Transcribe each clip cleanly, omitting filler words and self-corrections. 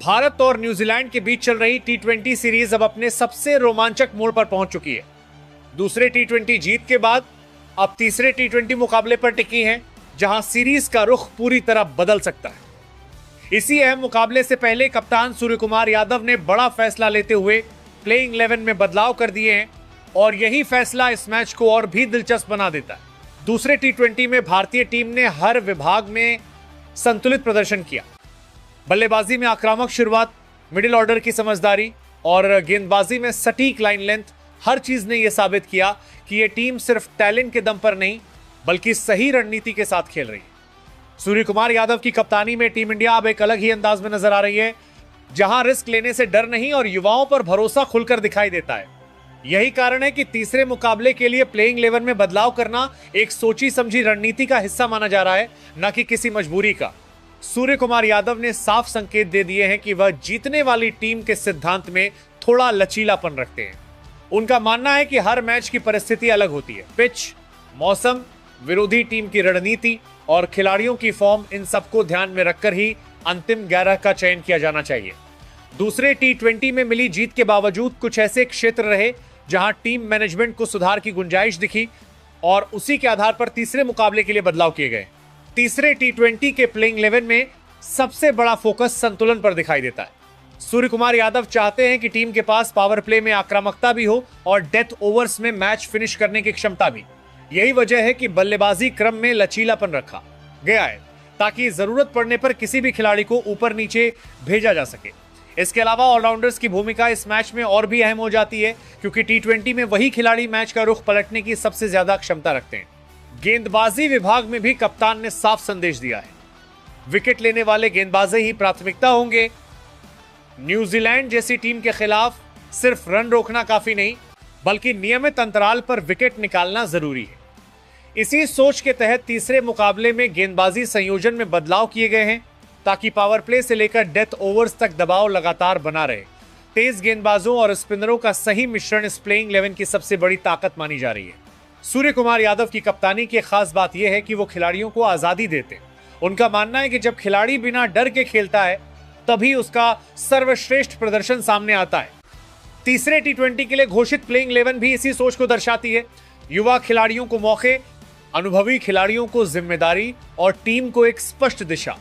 भारत और न्यूजीलैंड के बीच चल रही टी20 सीरीज अब अपने सबसे रोमांचक मोड़ पर पहुंच चुकी है। दूसरे टी20 जीत के बाद अब तीसरे टी20 मुकाबले पर टिकी है, जहां सीरीज का रुख पूरी तरह बदल सकता है। इसी अहम मुकाबले से पहले कप्तान सूर्यकुमार यादव ने बड़ा फैसला लेते हुए प्लेइंग 11 में बदलाव कर दिए हैं और यही फैसला इस मैच को और भी दिलचस्प बना देता है। दूसरे टी20 में भारतीय टीम ने हर विभाग में संतुलित प्रदर्शन किया। बल्लेबाजी में आक्रामक शुरुआत, मिडिल ऑर्डर की समझदारी और गेंदबाजी में सटीक लाइन लेंथ, हर चीज ने यह साबित किया कि यह टीम सिर्फ टैलेंट के दम पर नहीं बल्कि सही रणनीति के साथ खेल रही है। सूर्यकुमार यादव की कप्तानी में टीम इंडिया अब एक अलग ही अंदाज में नजर आ रही है, जहां रिस्क लेने से डर नहीं और युवाओं पर भरोसा खुलकर दिखाई देता है। यही कारण है कि तीसरे मुकाबले के लिए प्लेइंग 11 में बदलाव करना एक सोची समझी रणनीति का हिस्सा माना जा रहा है, न कि किसी मजबूरी का। सूर्यकुमार यादव ने साफ संकेत दे दिए हैं कि वह जीतने वाली टीम के सिद्धांत में थोड़ा लचीलापन रखते हैं। उनका मानना है कि हर मैच की परिस्थिति अलग होती है। पिच, मौसम, विरोधी टीम की रणनीति और खिलाड़ियों की फॉर्म, इन सबको ध्यान में रखकर ही अंतिम 11 का चयन किया जाना चाहिए। दूसरे टी20 में मिली जीत के बावजूद कुछ ऐसे क्षेत्र रहे जहां टीम मैनेजमेंट को सुधार की गुंजाइश दिखी और उसी के आधार पर तीसरे मुकाबले के लिए बदलाव किए गए। तीसरे टी20 के प्लेइंग 11 में सबसे बड़ा फोकस संतुलन पर दिखाई देता है। सूर्यकुमार यादव चाहते हैं कि टीम के पास पावर प्ले में आक्रामकता भी हो और डेथ ओवर्स में मैच फिनिश करने की क्षमता भी। यही वजह है कि बल्लेबाजी क्रम में लचीलापन रखा गया है ताकि जरूरत पड़ने पर किसी भी खिलाड़ी को ऊपर नीचे भेजा जा सके। इसके अलावा ऑलराउंडर्स की भूमिका इस मैच में और भी अहम हो जाती है, क्योंकि टी20 में वही खिलाड़ी मैच का रुख पलटने की सबसे ज्यादा क्षमता रखते हैं। गेंदबाजी विभाग में भी कप्तान ने साफ संदेश दिया है, विकेट लेने वाले गेंदबाजी ही प्राथमिकता होंगे। न्यूजीलैंड जैसी टीम के खिलाफ सिर्फ रन रोकना काफी नहीं बल्कि नियमित अंतराल पर विकेट निकालना जरूरी है। इसी सोच के तहत तीसरे मुकाबले में गेंदबाजी संयोजन में बदलाव किए गए हैं ताकि पावर प्ले से लेकर डेथ ओवर्स तक दबाव लगातार बना रहे। तेज गेंदबाजों और स्पिनरों का सही मिश्रण इस प्लेइंग 11 की सबसे बड़ी ताकत मानी जा रही है। सूर्यकुमार यादव की कप्तानी की खास बात यह है कि वो खिलाड़ियों को आजादी देते हैं। उनका मानना है कि जब खिलाड़ी बिना डर के खेलता है तभी उसका सर्वश्रेष्ठ प्रदर्शन सामने आता है। तीसरे टी20 के लिए घोषित प्लेइंग 11 भी इसी सोच को दर्शाती है। युवा खिलाड़ियों को मौके, अनुभवी खिलाड़ियों को जिम्मेदारी और टीम को एक स्पष्ट दिशा।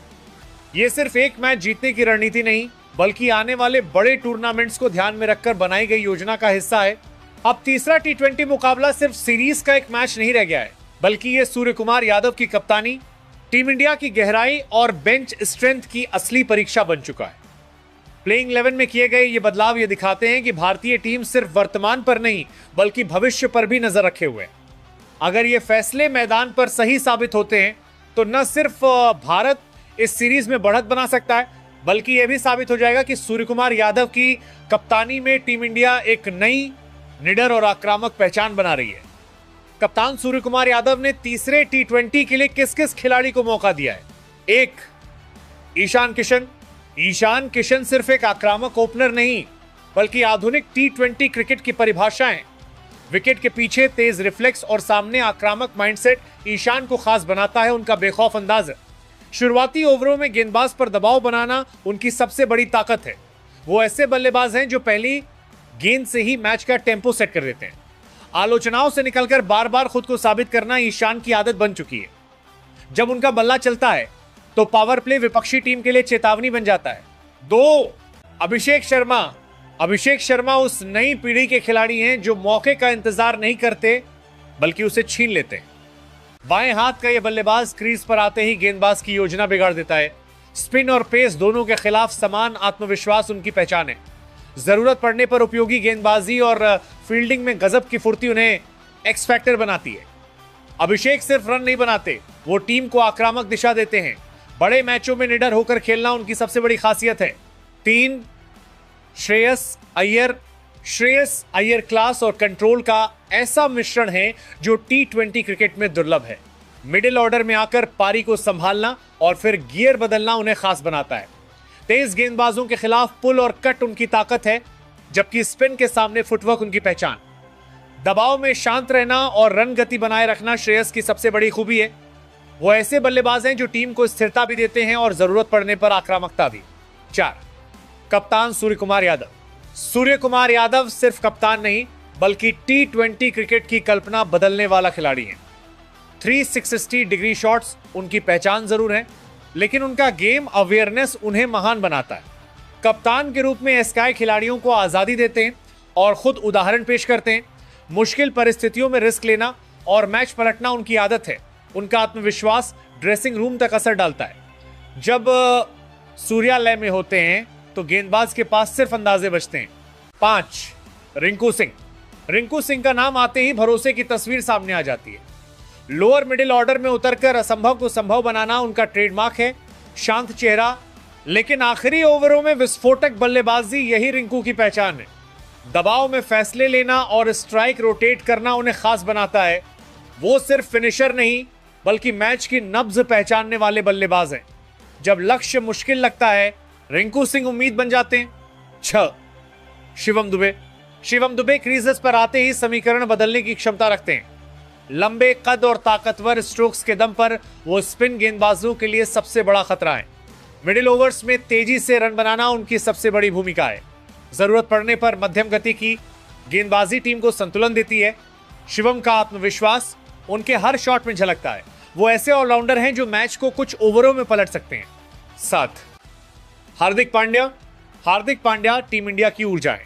यह सिर्फ एक मैच जीतने की रणनीति नहीं बल्कि आने वाले बड़े टूर्नामेंट्स को ध्यान में रखकर बनाई गई योजना का हिस्सा है। अब तीसरा टी20 मुकाबला सिर्फ सीरीज का एक मैच नहीं रह गया है, बल्कि यह सूर्यकुमार यादव की कप्तानी, टीम इंडिया की गहराई और बेंच स्ट्रेंथ की असली परीक्षा बन चुका है। प्लेइंग 11 में किए गए ये बदलाव ये दिखाते हैं कि भारतीय टीम सिर्फ वर्तमान पर नहीं बल्कि भविष्य पर भी नजर रखे हुए है। अगर ये फैसले मैदान पर सही साबित होते हैं तो न सिर्फ भारत इस सीरीज में बढ़त बना सकता है बल्कि यह भी साबित हो जाएगा कि सूर्यकुमार यादव की कप्तानी में टीम इंडिया एक नई, निडर और आक्रामक पहचान बना रही है। कप्तान सूर्यकुमार यादव ने तीसरे टी20 के लिए किस किस खिलाड़ी को मौका दिया है? एक, ईशान किशन। ईशान किशन सिर्फ एक आक्रामक ओपनर नहीं बल्कि आधुनिक टी20 क्रिकेट की परिभाषा है। विकेट के पीछे तेज रिफ्लेक्स और सामने आक्रामक माइंडसेट ईशान को खास बनाता है। उनका बेखौफ अंदाज है। शुरुआती ओवरों में गेंदबाज पर दबाव बनाना उनकी सबसे बड़ी ताकत है। वो ऐसे बल्लेबाज हैं जो पहली गेंद से ही मैच का टेम्पो सेट कर देते हैं। आलोचनाओं से निकलकर बार बार खुद को साबित करना ईशान की आदत बन चुकी है। जब उनका बल्ला चलता है तो पावर प्ले विपक्षी टीम के लिए चेतावनी बन जाता है। दो, अभिषेक शर्मा। अभिषेक शर्मा उस नई पीढ़ी के खिलाड़ी हैं जो मौके का इंतजार नहीं करते बल्कि उसे छीन लेते हैं। बाएं हाथ का यह बल्लेबाज क्रीज पर आते ही गेंदबाज की योजना बिगाड़ देता है। स्पिन और पेस दोनों के खिलाफ समान आत्मविश्वास उनकी पहचान है। जरूरत पड़ने पर उपयोगी गेंदबाजी और फील्डिंग में गजब की फुर्ती उन्हें एक्स फैक्टर बनाती है। अभिषेक सिर्फ रन नहीं बनाते, वो टीम को आक्रामक दिशा देते हैं। बड़े मैचों में निडर होकर खेलना उनकी सबसे बड़ी खासियत है। 3, श्रेयस अय्यर। श्रेयस अय्यर क्लास और कंट्रोल का ऐसा मिश्रण है जो टी20 क्रिकेट में दुर्लभ है। मिडिल ऑर्डर में आकर पारी को संभालना और फिर गियर बदलना उन्हें खास बनाता है। तेज गेंदबाजों के खिलाफ पुल और कट उनकी ताकत है, जबकि स्पिन के सामने फुटवर्क उनकी पहचान। दबाव में शांत रहना और रन गति बनाए रखना श्रेयस की सबसे बड़ी खूबी है। वो ऐसे बल्लेबाज हैं जो टीम को स्थिरता भी देते हैं और जरूरत पड़ने पर आक्रामकता भी। 4, कप्तान सूर्य कुमार यादव। सूर्य कुमार यादव सिर्फ कप्तान नहीं बल्कि T20 क्रिकेट की कल्पना बदलने वाला खिलाड़ी है। 360 डिग्री शॉट्स उनकी पहचान जरूर है, लेकिन उनका गेम अवेयरनेस उन्हें महान बनाता है। कप्तान के रूप में स्काई खिलाड़ियों को आजादी देते हैं और खुद उदाहरण पेश करते हैं। मुश्किल परिस्थितियों में रिस्क लेना और मैच पलटना उनकी आदत है। उनका आत्मविश्वास ड्रेसिंग रूम तक असर डालता है। जब सूर्यालय में होते हैं तो गेंदबाज के पास सिर्फ अंदाजे बचते हैं। 5 रिंकू सिंह। रिंकू सिंह का नाम आते ही भरोसे की तस्वीर सामने आ जाती है। लोअर मिडिल ऑर्डर में उतरकर असंभव को संभव बनाना उनका ट्रेडमार्क है। शांत चेहरा लेकिन आखिरी ओवरों में विस्फोटक बल्लेबाजी, यही रिंकू की पहचान है। दबाव में फैसले लेना और स्ट्राइक रोटेट करना उन्हें खास बनाता है। वो सिर्फ फिनिशर नहीं बल्कि मैच की नब्ज पहचानने वाले बल्लेबाज हैं। जब लक्ष्य मुश्किल लगता है रिंकू सिंह उम्मीद बन जाते हैं। 6 शिवम दुबे। शिवम दुबे क्रीजेस पर आते ही समीकरण बदलने की क्षमता रखते हैं। लंबे कद और ताकतवर स्ट्रोक्स के दम पर वो स्पिन गेंदबाजों के लिए सबसे बड़ा खतरा है। मिडिल ओवर्स में तेजी से रन बनाना उनकी सबसे बड़ी भूमिका है। जरूरत पड़ने पर मध्यम गति की गेंदबाजी टीम को संतुलन देती है। शिवम का आत्मविश्वास उनके हर शॉट में झलकता है। वो ऐसे ऑलराउंडर हैं जो मैच को कुछ ओवरों में पलट सकते हैं। 7 हार्दिक पांड्या। हार्दिक पांड्या टीम इंडिया की ऊर्जा है।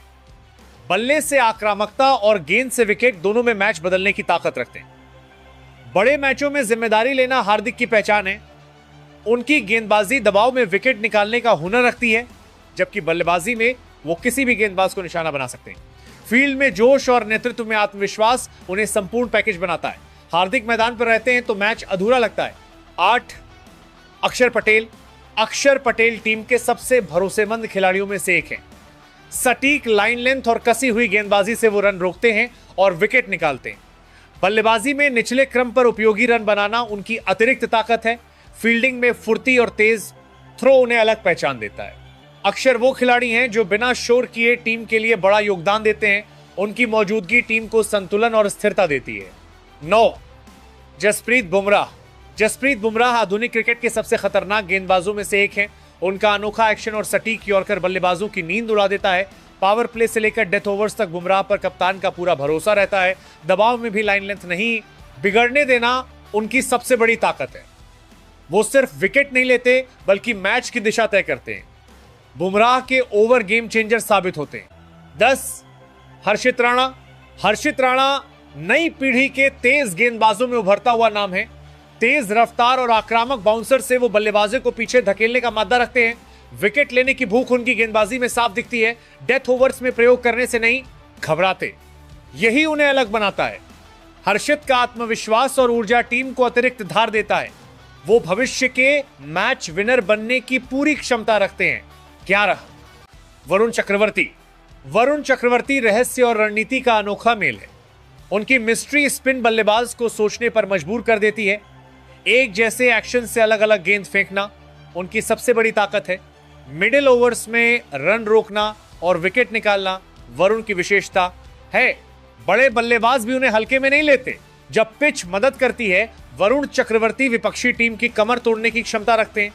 बल्ले से आक्रामकता और गेंद से विकेट दोनों में मैच बदलने की ताकत रखते हैं। बड़े मैचों में जिम्मेदारी लेना हार्दिक की पहचान है। उनकी गेंदबाजी दबाव में विकेट निकालने का हुनर रखती है, जबकि बल्लेबाजी में वो किसी भी गेंदबाज को निशाना बना सकते हैं। फील्ड में जोश और नेतृत्व में आत्मविश्वास उन्हें संपूर्ण पैकेज बनाता है। हार्दिक मैदान पर रहते हैं तो मैच अधूरा लगता है। 8 अक्षर पटेल। अक्षर पटेल टीम के सबसे भरोसेमंद खिलाड़ियों में से एक हैं। सटीक लाइन लेंथ और कसी हुई गेंदबाजी से वो रन रोकते हैं और विकेट निकालते हैं। बल्लेबाजी में निचले क्रम पर उपयोगी रन बनाना उनकी अतिरिक्त ताकत है। फील्डिंग में फुर्ती और तेज थ्रो उन्हें अलग पहचान देता है। अक्षर वो खिलाड़ी हैं जो बिना शोर किए टीम के लिए बड़ा योगदान देते हैं। उनकी मौजूदगी टीम को संतुलन और स्थिरता देती है। 9 जसप्रीत बुमराह। जसप्रीत बुमराह आधुनिक क्रिकेट के सबसे खतरनाक गेंदबाजों में से एक हैं। उनका अनोखा एक्शन और सटीक यॉर्कर बल्लेबाजों की नींद उड़ा देता है। पावर प्ले से लेकर डेथ ओवर्स तक बुमराह पर कप्तान का पूरा भरोसा रहता है। दबाव में भी लाइन लेंथ नहीं बिगड़ने देना उनकी सबसे बड़ी ताकत है। वो सिर्फ विकेट नहीं लेते बल्कि मैच की दिशा तय करते हैं। बुमराह के ओवर गेम चेंजर साबित होते हैं। 10 हर्षित राणा। हर्षित राणा नई पीढ़ी के तेज गेंदबाजों में उभरता हुआ नाम है। तेज रफ्तार और आक्रामक बाउंसर से वो बल्लेबाजों को पीछे धकेलने का मादा रखते हैं। विकेट लेने की भूख उनकी गेंदबाजी में साफ दिखती है। डेथ ओवर्स में प्रयोग करने से नहीं घबराते, यही उन्हें अलग बनाता है। हर्षित का आत्मविश्वास और ऊर्जा टीम को अतिरिक्त धार देता है। वो भविष्य के मैच विनर बनने की पूरी क्षमता रखते हैं। 11 वरुण चक्रवर्ती। वरुण चक्रवर्ती रहस्य और रणनीति का अनोखा मेल है। उनकी मिस्ट्री स्पिन बल्लेबाज को सोचने पर मजबूर कर देती है। एक जैसे एक्शन से अलग अलग गेंद फेंकना उनकी सबसे बड़ी ताकत है। मिडिल ओवर्स में रन रोकना और विकेट निकालना वरुण की विशेषता है। बड़े बल्लेबाज भी उन्हें हल्के में नहीं लेते। जब पिच मदद करती है वरुण चक्रवर्ती विपक्षी टीम की कमर तोड़ने की क्षमता रखते हैं।